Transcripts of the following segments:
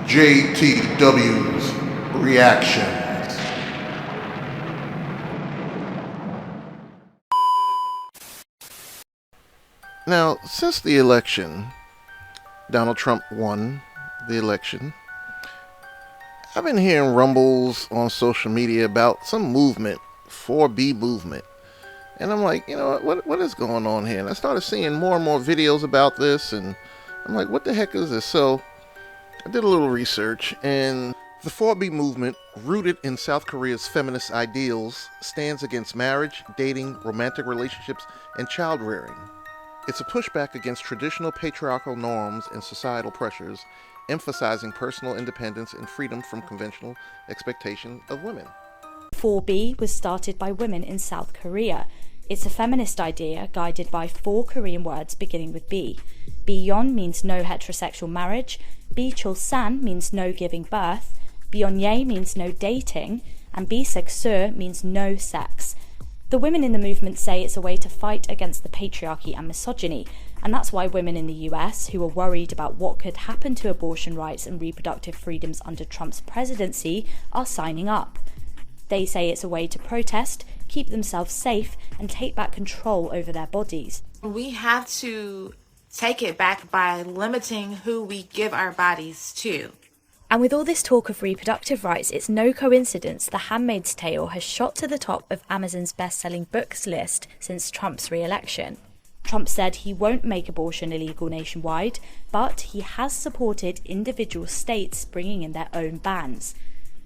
JTW's reactions. Now, since the election, Donald Trump won the election. I've been hearing rumbles on social media about some movement, 4B movement. And I'm like, what is going on here? And I started seeing more and more videos about this, and I'm like, what the heck is this? So I did a little research, and the 4B movement, rooted in South Korea's feminist ideals, stands against marriage, dating, romantic relationships, and child rearing. It's a pushback against traditional patriarchal norms and societal pressures, emphasizing personal independence and freedom from conventional expectation of women. 4B was started by women in South Korea. It's a feminist idea guided by 4 Korean words beginning with B. Byeon means no heterosexual marriage, Bi-chul-san means no giving birth, Byonye means no dating, and Bi-sek-seo means no sex. The women in the movement say it's a way to fight against the patriarchy and misogyny, and that's why women in the US, who are worried about what could happen to abortion rights and reproductive freedoms under Trump's presidency, are signing up. They say it's a way to protest, keep themselves safe, and take back control over their bodies. We have to take it back by limiting who we give our bodies to. And with all this talk of reproductive rights, it's no coincidence The Handmaid's Tale has shot to the top of Amazon's best-selling books list since Trump's re-election. Trump said he won't make abortion illegal nationwide, but he has supported individual states bringing in their own bans.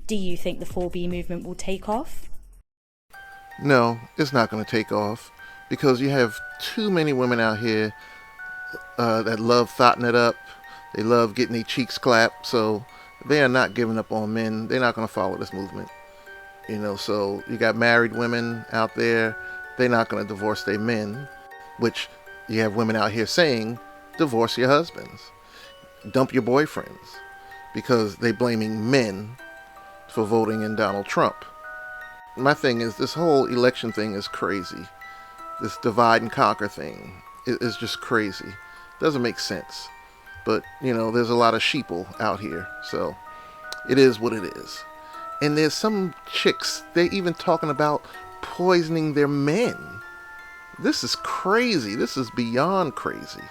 Do you think the 4B movement will take off? No, it's not going to take off, because you have too many women out here that love thotting it up. They love getting their cheeks clapped, so they are not giving up on men. They're not going to follow this movement. So you got married women out there, they're not going to divorce their men, which you have women out here saying, divorce your husbands, dump your boyfriends, because they're blaming men for voting in Donald Trump. My thing is, this whole election thing is crazy. This divide and conquer thing is just crazy. Doesn't make sense. But, there's a lot of sheeple out here, so it is what it is. And there's some chicks, they're even talking about poisoning their men. This is crazy. This is beyond crazy.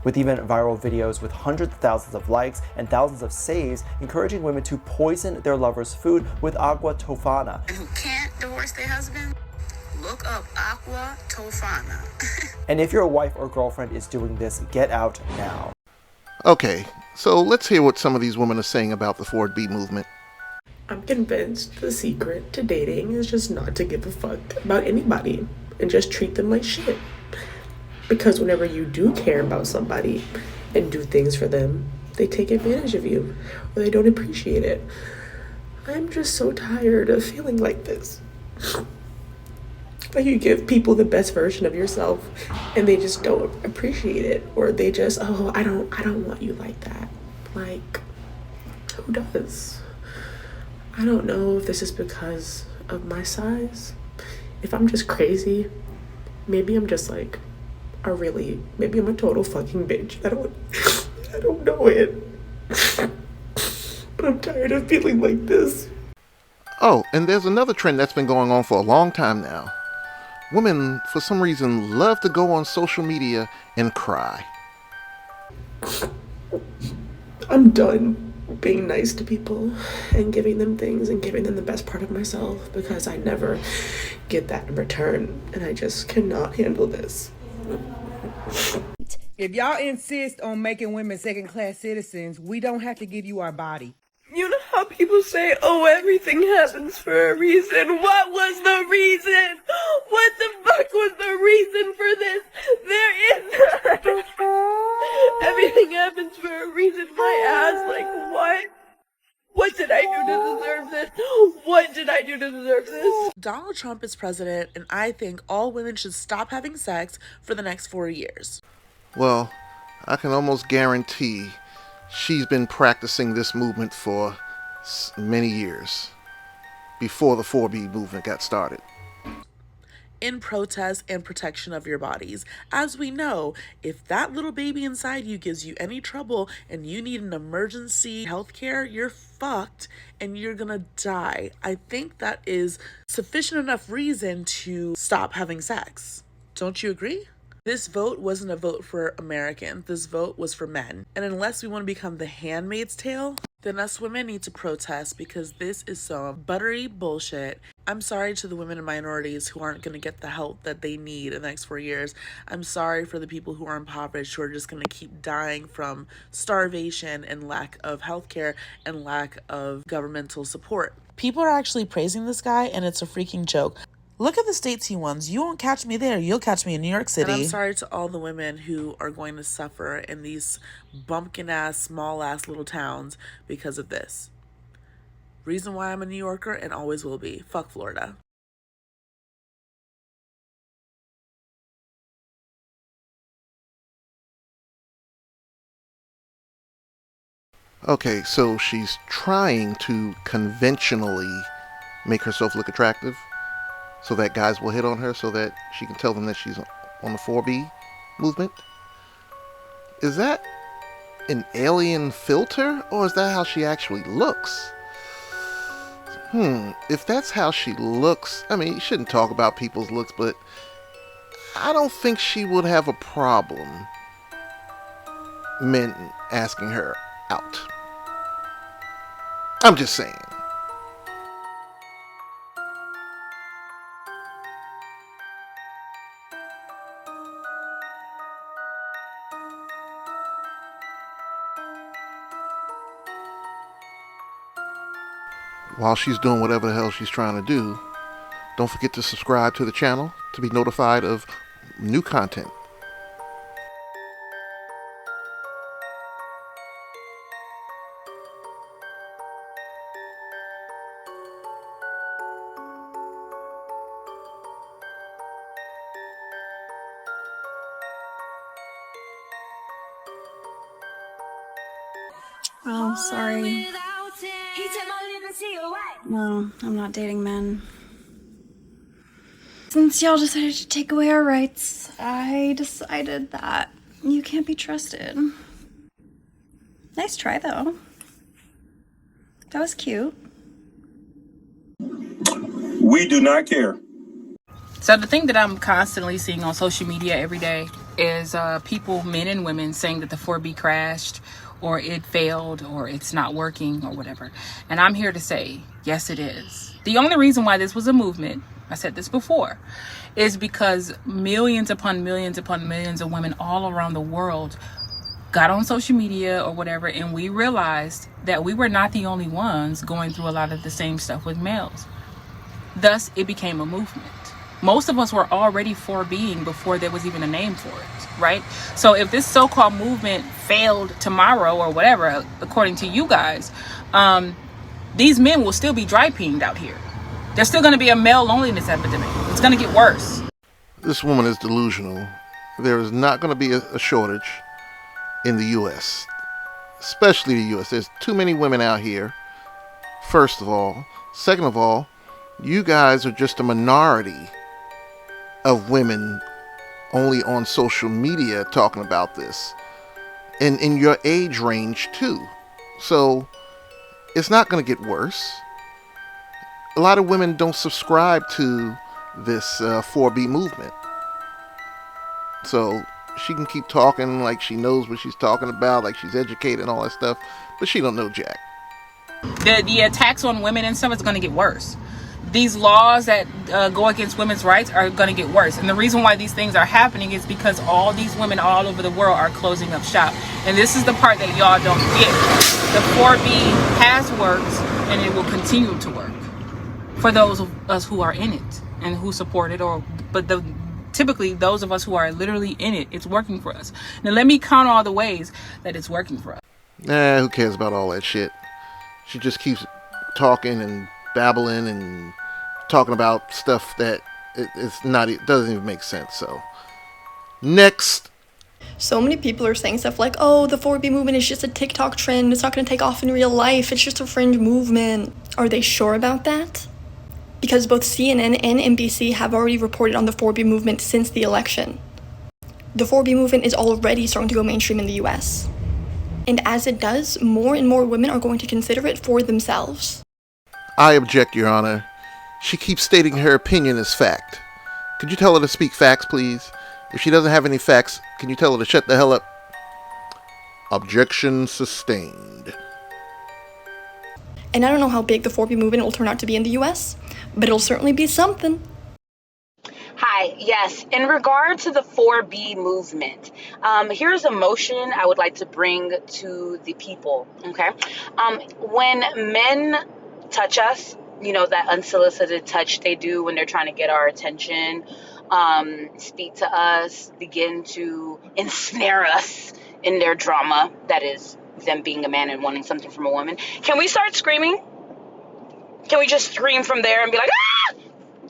With even viral videos with hundreds of thousands of likes and thousands of saves encouraging women to poison their lovers' food with agua tofana. And who can't divorce their husband? Look up agua tofana. And if your wife or girlfriend is doing this, get out now. Okay, so let's hear what some of these women are saying about the 4B movement. I'm convinced the secret to dating is just not to give a fuck about anybody and just treat them like shit. Because whenever you do care about somebody and do things for them, they take advantage of you or they don't appreciate it. I'm just so tired of feeling like this. Like you give people the best version of yourself and they just don't appreciate it, or they just, I don't want you like that. Like, who does? I don't know if this is because of my size. If I'm just crazy, maybe I'm just like maybe I'm a total fucking bitch. I don't know it. But I'm tired of feeling like this. Oh, and there's another trend that's been going on for a long time now. Women, for some reason, love to go on social media and cry. I'm done being nice to people and giving them things and giving them the best part of myself, because I never get that in return, and I just cannot handle this. If y'all insist on making women second-class citizens, we don't have to give you our body. You know how people say, everything happens for a reason. What was the reason? What the fuck was the reason for this? There is everything happens for a reason. My ass, like, what? What did I do to deserve this? What did I do to deserve this? Donald Trump is president, and I think all women should stop having sex for the next 4 years. Well, I can almost guarantee she's been practicing this movement for many years, before the 4B movement got started. in protest and protection of your bodies. As we know, if that little baby inside you gives you any trouble and you need an emergency healthcare, you're fucked and you're gonna die. I think that is sufficient enough reason to stop having sex. Don't you agree? This vote wasn't a vote for Americans. This vote was for men. And unless we want to become the handmaid's tale, then us women need to protest because this is some buttery bullshit. I'm sorry to the women and minorities who aren't going to get the help that they need in the next 4 years. I'm sorry for the people who are impoverished, who are just going to keep dying from starvation and lack of healthcare and lack of governmental support. People are actually praising this guy, and it's a freaking joke. Look at the states he won. You won't catch me there. You'll catch me in New York City. And I'm sorry to all the women who are going to suffer in these bumpkin-ass, small-ass little towns because of this. Reason why I'm a New Yorker and always will be. Fuck Florida. Okay, so she's trying to conventionally make herself look attractive so that guys will hit on her so that she can tell them that she's on the 4B movement. Is that an alien filter, or is that how she actually looks? If that's how she looks, I mean, you shouldn't talk about people's looks, but I don't think she would have a problem men asking her out. I'm just saying. While she's doing whatever the hell she's trying to do, don't forget to subscribe to the channel to be notified of new content. Oh, sorry. No, I'm not dating men. Since y'all decided to take away our rights, I decided that you can't be trusted. Nice try, though. That was cute. We do not care. So the thing that I'm constantly seeing on social media every day is people, men and women, saying that the 4B crashed or it failed or it's not working or whatever. And I'm here to say, yes, it is. The only reason why this was a movement, I said this before, is because millions upon millions upon millions of women all around the world got on social media or whatever, and we realized that we were not the only ones going through a lot of the same stuff with males. Thus, it became a movement. Most of us were already for being before there was even a name for it, right? So if this so-called movement failed tomorrow or whatever, according to you guys, these men will still be dry peeing out here. There's still going to be a male loneliness epidemic. It's going to get worse. This woman is delusional. There is not going to be a shortage in the U.S., especially the U.S. There's too many women out here, first of all. Second of all, you guys are just a minority of women only on social media talking about this, and in your age range too. So it's not going to get worse. A lot of women don't subscribe to this 4B movement, so she can keep talking like she knows what she's talking about, like she's educated and all that stuff, but she don't know jack. The attacks on women and stuff is going to get worse. These laws that go against women's rights are going to get worse. And the reason why these things are happening is because all these women all over the world are closing up shop. And this is the part that y'all don't get. The 4B has worked and it will continue to work for those of us who are in it and who support it. Typically, those of us who are literally in it, it's working for us. Now, let me count all the ways that it's working for us. Who cares about all that shit? She just keeps talking and babbling and talking about stuff that it doesn't even make sense. So next. So many people are saying stuff like, oh, the 4B movement is just a TikTok trend, it's not going to take off in real life, it's just a fringe movement. Are they sure about that? because both CNN and NBC have already reported on the 4B movement since the election. The 4B movement is already starting to go mainstream in the US. And as it does, more and more women are going to consider it for themselves. I object, Your Honor. She keeps stating her opinion as fact. Could you tell her to speak facts, please? If she doesn't have any facts, can you tell her to shut the hell up? Objection sustained. And I don't know how big the 4B movement will turn out to be in the US, but it'll certainly be something. Hi, yes, in regard to the 4B movement, here's a motion I would like to bring to the people, okay? When men touch us, you know, that unsolicited touch they do when they're trying to get our attention, speak to us, begin to ensnare us in their drama, that is, them being a man and wanting something from a woman, can we start screaming? Can we just scream from there and be like, ah!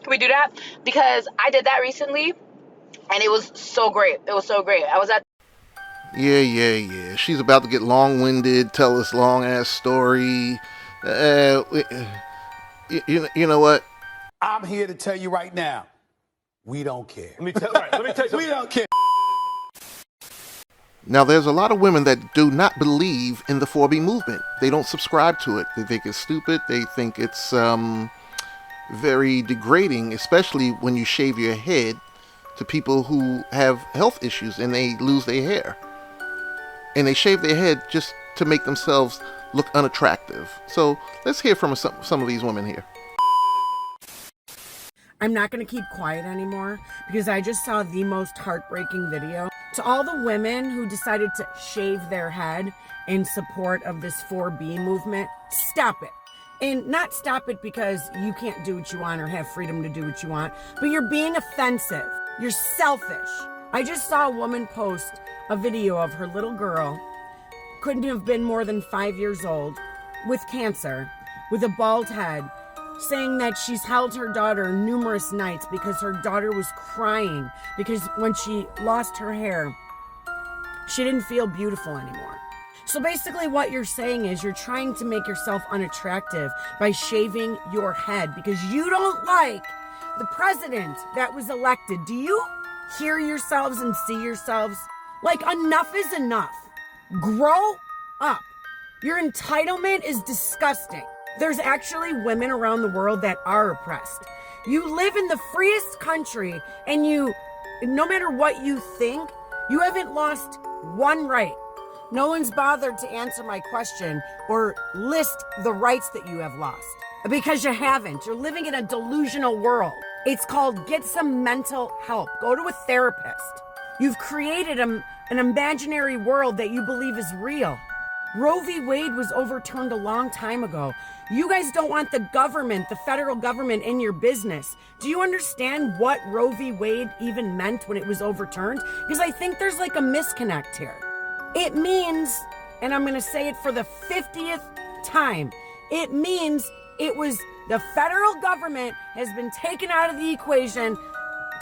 Can we do that? Because I did that recently, and it was so great. It was so great. I was at... Yeah. She's about to get long-winded, tell this long-ass story. You know what? I'm here to tell you right now, we don't care. Let me tell you. We don't care. Now, there's a lot of women that do not believe in the 4B movement. They don't subscribe to it. They think it's stupid. They think it's very degrading, especially when you shave your head to people who have health issues and they lose their hair. And they shave their head just to make themselves look unattractive. So let's hear from some of these women here. I'm not going to keep quiet anymore because I just saw the most heartbreaking video. To all the women who decided to shave their head in support of this 4B movement, stop it. And not stop it because you can't do what you want or have freedom to do what you want, but you're being offensive. You're selfish. I just saw a woman post a video of her little girl, couldn't have been more than 5 years old, with cancer, with a bald head, saying that she's held her daughter numerous nights because her daughter was crying because when she lost her hair, she didn't feel beautiful anymore. So basically what you're saying is you're trying to make yourself unattractive by shaving your head because you don't like the president that was elected. Do you hear yourselves and see yourselves? Like, enough is enough. Grow up. Your entitlement is disgusting. There's actually women around the world that are oppressed. You live in the freest country and no matter what you think, you haven't lost one right. No one's bothered to answer my question or list the rights that you have lost because you haven't. You're living in a delusional world. It's called get some mental help. Go to a therapist. You've created an imaginary world that you believe is real. Roe v. Wade was overturned a long time ago. You guys don't want the government, the federal government, in your business. Do you understand what Roe v. Wade even meant when it was overturned? Because I think there's like a misconnect here. It means, and I'm going to say it for the 50th time, it means it was the federal government has been taken out of the equation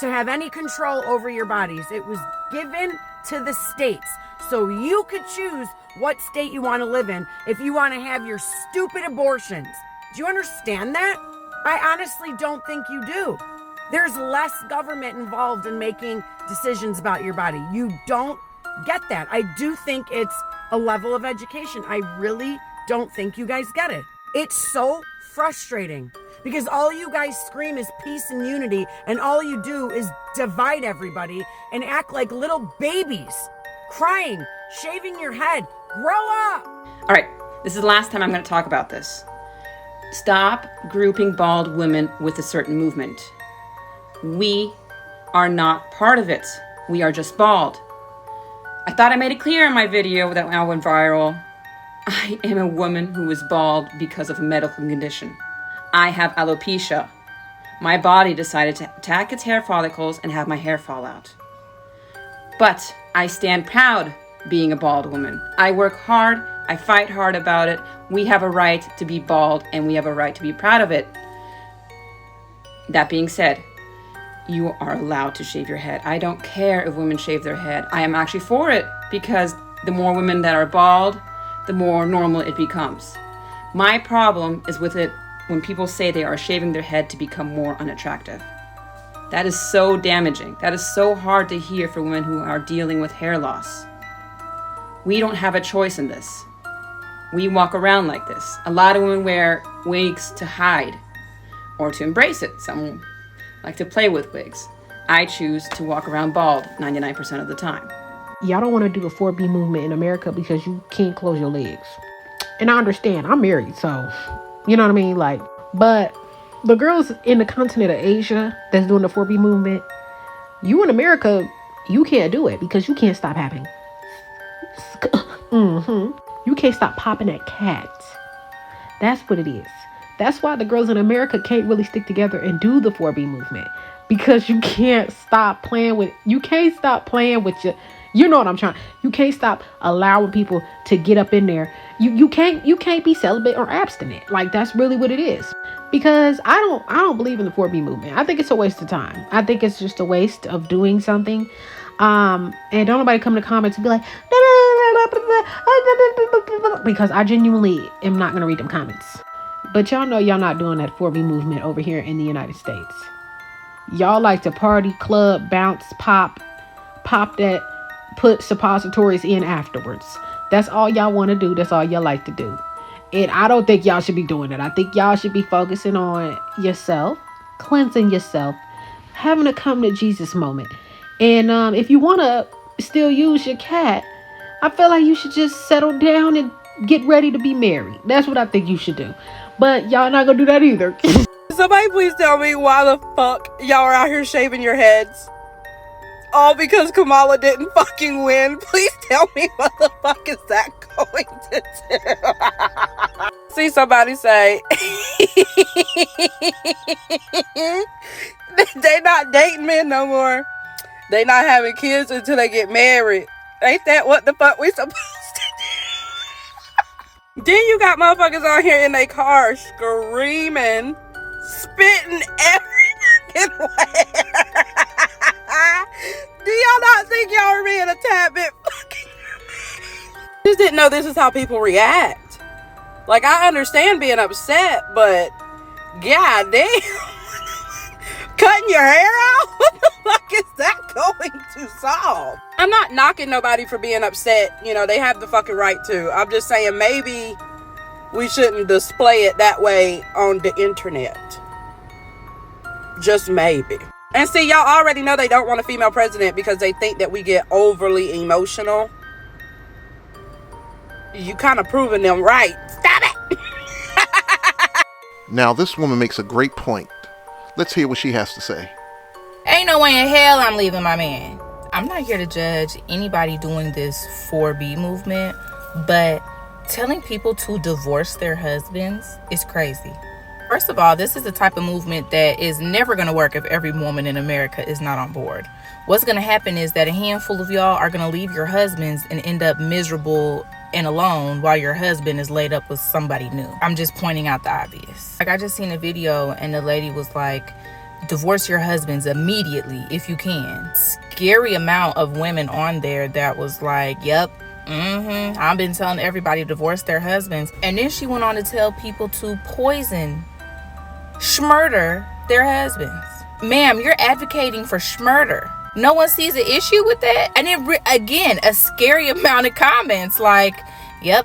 to have any control over your bodies. It was given to the states. So you could choose what state you want to live in if you want to have your stupid abortions. Do you understand that? I honestly don't think you do. There's less government involved in making decisions about your body. You don't get that. I do think it's a level of education. I really don't think you guys get it. It's so frustrating because all you guys scream is peace and unity, and all you do is divide everybody and act like little babies, crying, shaving your head. Grow up! All right, this is the last time I'm going to talk about this. Stop grouping bald women with a certain movement. We are not part of it. We are just bald. I thought I made it clear in my video that now went viral. I am a woman who is bald because of a medical condition. I have alopecia. My body decided to attack its hair follicles and have my hair fall out. But I stand proud being a bald woman. I work hard. I fight hard about it. We have a right to be bald and we have a right to be proud of it. That being said, you are allowed to shave your head. I don't care if women shave their head. I am actually for it because the more women that are bald, the more normal it becomes. My problem is with it when people say they are shaving their head to become more unattractive. That is so damaging. That is so hard to hear for women who are dealing with hair loss. We don't have a choice in this. We walk around like this. A lot of women wear wigs to hide or to embrace it. Some like to play with wigs. I choose to walk around bald 99% of the time. Y'all don't want to do a 4B movement in America because you can't close your legs. And I understand, I'm married, so, you know what I mean? Like, but the girls in the continent of Asia that's doing the 4B movement, you in America, you can't do it because you can't stop having. You can't stop popping at cats. That's what it is. That's why the girls in America can't really stick together and do the 4B movement, because you can't stop playing with, you can't know what I'm trying. You can't stop allowing people to get up in there. You can't be celibate or abstinent. Like, that's really what it is. Because I don't believe in the 4B movement. I think it's a waste of time. I think it's just a waste of doing something. And don't nobody come to comments and be like, because I genuinely am not gonna read them comments. But y'all know y'all not doing that 4B movement over here in the United States. Y'all like to party, club, bounce, pop that, put suppositories in afterwards. That's all y'all want to do. That's all y'all like to do. And I don't think y'all should be doing that. I think y'all should be focusing on yourself, cleansing yourself, having a come to Jesus moment. And if you want to still use your cat, I feel like you should just settle down and get ready to be married. That's what I think you should do. But y'all not gonna do that either. Somebody please tell me why the fuck y'all are out here shaving your heads. All because Kamala didn't fucking win. Please tell me what the fuck is that going to do? See somebody say they not dating men no more. They not having kids until they get married. Ain't that what the fuck we supposed to do? Then you got motherfuckers on here in their car screaming, spitting every fucking way. Do y'all not think y'all are being a tad bit fucking? Just didn't know this is how people react. Like, I understand being upset, but god damn. Cutting your hair out? What the fuck is that going to solve? I'm not knocking nobody for being upset. You know, they have the fucking right to. I'm just saying maybe we shouldn't display it that way on the internet. Just maybe. And see, y'all already know they don't want a female president because they think that we get overly emotional. You kind of proving them right. Stop it! Now, this woman makes a great point. Let's hear what she has to say. Ain't no way in hell I'm leaving my man. I'm not here to judge anybody doing this 4B movement, but telling people to divorce their husbands is crazy. First of all, this is the type of movement that is never going to work if every woman in America is not on board. What's going to happen is that a handful of y'all are going to leave your husbands and end up miserable and alone while your husband is laid up with somebody new. I'm just pointing out the obvious. Like, I just seen a video and the lady was like, divorce your husbands immediately if you can. Scary amount of women on there that was like, yep, I've been telling everybody to divorce their husbands. And then she went on to tell people to poison, schmurder their husbands. Ma'am, you're advocating for schmurder. No one sees an issue with that. And then again, a scary amount of comments like, yep.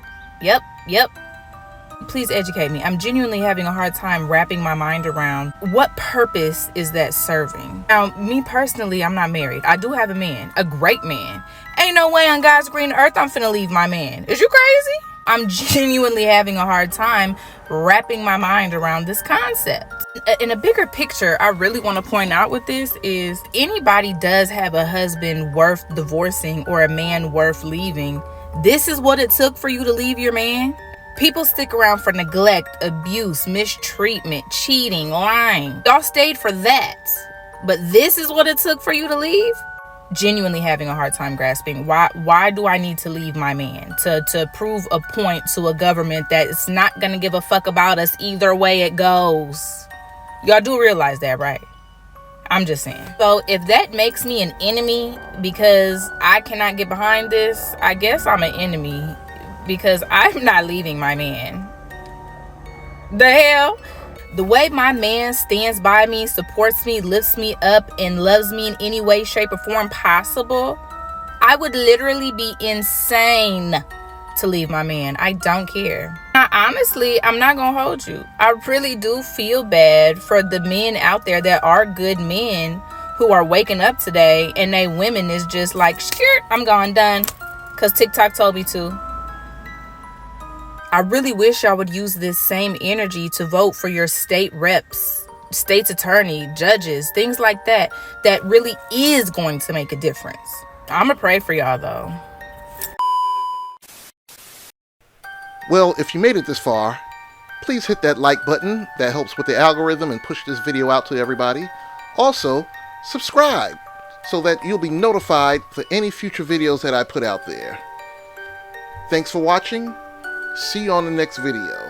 Please educate me. I'm genuinely having a hard time wrapping my mind around what purpose is that serving. Now, me personally, I'm not married. I do have a man, a great man. Ain't no way on God's green earth I'm finna leave my man. Is you crazy? I'm genuinely having a hard time wrapping my mind around this concept. In a bigger picture, I really want to point out with this is anybody does have a husband worth divorcing or a man worth leaving. This is what it took for you to leave your man. People stick around for neglect, abuse, mistreatment, cheating, lying. Y'all stayed for that. But this is what it took for you to leave? Genuinely having a hard time grasping why do I need to leave my man to prove a point to a government that is not gonna give a fuck about us either way it goes. Y'all do realize that, right? I'm just saying. So if that makes me an enemy because I cannot get behind this, I guess I'm an enemy because I'm not leaving my man. The hell? The way my man stands by me, supports me, lifts me up, and loves me in any way, shape, or form possible, I would literally be insane to leave my man. I don't care. Honestly, I'm not gonna hold you. I really do feel bad for the men out there that are good men who are waking up today and they women is just like, skirt, I'm gone, done, because TikTok told me to. I really wish y'all would use this same energy to vote for your state reps, state's attorney, judges, things like that, that really is going to make a difference. I'm gonna pray for y'all though. Well, if you made it this far, please hit that like button. That helps with the algorithm and push this video out to everybody. Also, subscribe so that you'll be notified for any future videos that I put out there. Thanks for watching. See you on the next video.